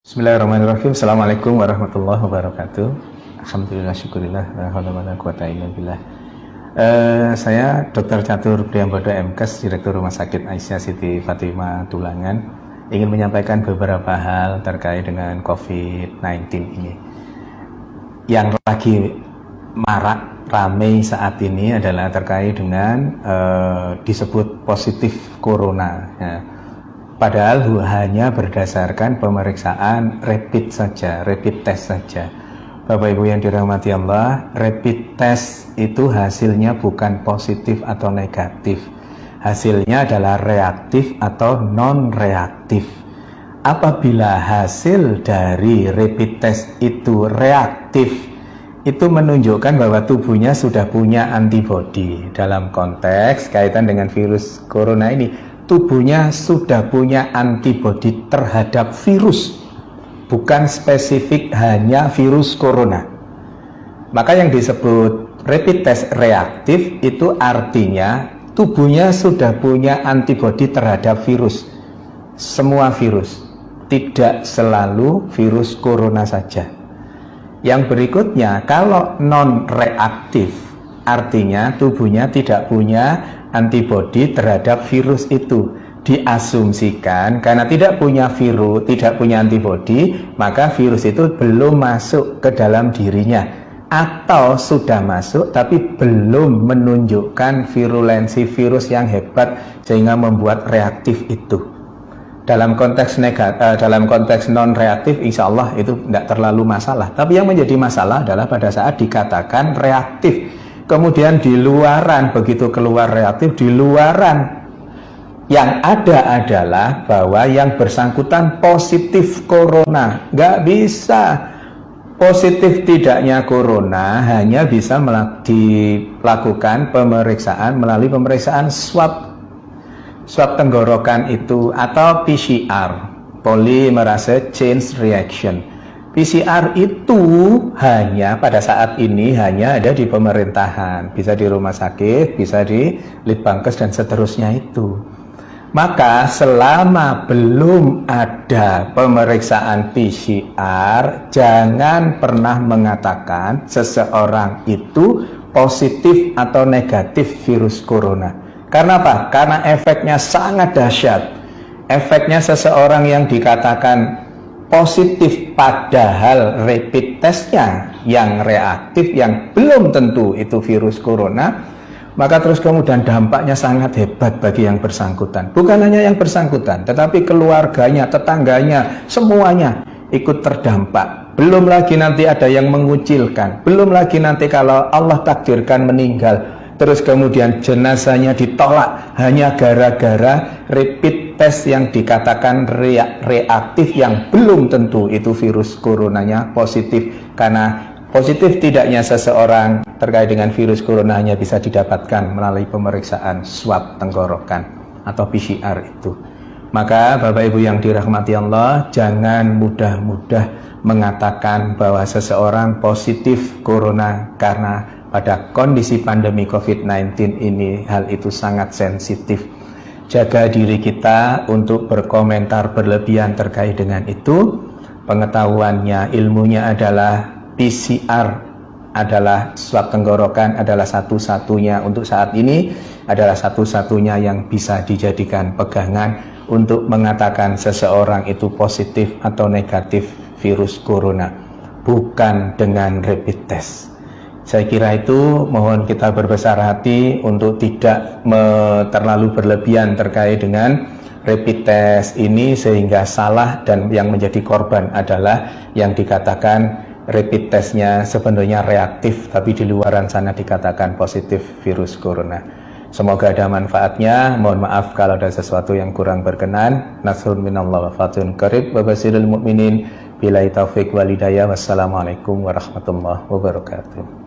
Bismillahirrahmanirrahim. Assalamualaikum warahmatullahi wabarakatuh. Alhamdulillah, syukurillah, saya Dr. Catur Priambodo MKes, Direktur Rumah Sakit Aisyah Siti Fatimah Tulangan, ingin menyampaikan beberapa hal terkait dengan COVID-19 ini. Yang lagi marak ramai saat ini adalah terkait dengan disebut positif corona. Ya. Padahal hanya berdasarkan pemeriksaan rapid saja, rapid test saja. Bapak Ibu yang dirahmati Allah, rapid test itu hasilnya bukan positif atau negatif. Hasilnya adalah reaktif atau non-reaktif. Apabila hasil dari rapid test itu reaktif, itu menunjukkan bahwa tubuhnya sudah punya antibodi. Dalam konteks kaitan dengan virus corona ini, tubuhnya sudah punya antibodi terhadap virus, bukan spesifik hanya virus corona. Maka yang disebut rapid test reaktif itu artinya tubuhnya sudah punya antibodi terhadap virus, semua virus, tidak selalu virus corona saja. Yang berikutnya, kalau non reaktif artinya tubuhnya tidak punya antibodi terhadap virus itu. Diasumsikan karena tidak punya virus, tidak punya antibodi, maka virus itu belum masuk ke dalam dirinya, atau sudah masuk tapi belum menunjukkan virulensi virus yang hebat sehingga membuat reaktif itu. Dalam konteks dalam konteks non reaktif, insya Allah itu tidak terlalu masalah. Tapi yang menjadi masalah adalah pada saat dikatakan reaktif, kemudian di luaran, begitu keluar reaktif, di luaran yang ada adalah bahwa yang bersangkutan positif corona. Nggak bisa. Positif tidaknya corona hanya bisa dilakukan pemeriksaan melalui pemeriksaan swab tenggorokan itu, atau PCR, polymerase chain reaction. PCR itu hanya pada saat ini hanya ada di pemerintahan, bisa di rumah sakit, bisa di Litbangkes dan seterusnya itu. Maka selama belum ada pemeriksaan PCR, jangan pernah mengatakan seseorang itu positif atau negatif virus corona. Karena apa? Karena efeknya sangat dahsyat. Efeknya seseorang yang dikatakan positif padahal rapid testnya yang reaktif, yang belum tentu itu virus corona, maka terus kemudian dampaknya sangat hebat bagi yang bersangkutan. Bukan hanya yang bersangkutan, tetapi keluarganya, tetangganya, semuanya ikut terdampak. Belum lagi nanti ada yang mengucilkan, belum lagi nanti kalau Allah takdirkan meninggal, terus kemudian jenazahnya ditolak hanya gara-gara rapid test yang dikatakan reaktif, yang belum tentu itu virus coronanya positif. Karena positif tidaknya seseorang terkait dengan virus corona hanya bisa didapatkan melalui pemeriksaan swab tenggorokan atau PCR itu. Maka Bapak Ibu yang dirahmati Allah, jangan mudah-mudah mengatakan bahwa seseorang positif corona, karena pada kondisi pandemi COVID-19 ini hal itu sangat sensitif. Jaga diri kita untuk berkomentar berlebihan terkait dengan itu. Pengetahuannya, ilmunya adalah PCR adalah swab tenggorokan, adalah satu-satunya untuk saat ini, adalah satu-satunya yang bisa dijadikan pegangan untuk mengatakan seseorang itu positif atau negatif virus corona, bukan dengan rapid test. Saya kira itu, mohon kita berbesar hati untuk tidak terlalu berlebihan terkait dengan rapid test ini sehingga salah, dan yang menjadi korban adalah yang dikatakan rapid testnya sebenarnya reaktif tapi di luaran sana dikatakan positif virus corona. Semoga ada manfaatnya. Mohon maaf kalau ada sesuatu yang kurang berkenan. Nasrun minallah wa fatun qarib wa basirul mu'minin. Billahi taufiq wal hidayah. Wassalamualaikum warahmatullahi wabarakatuh.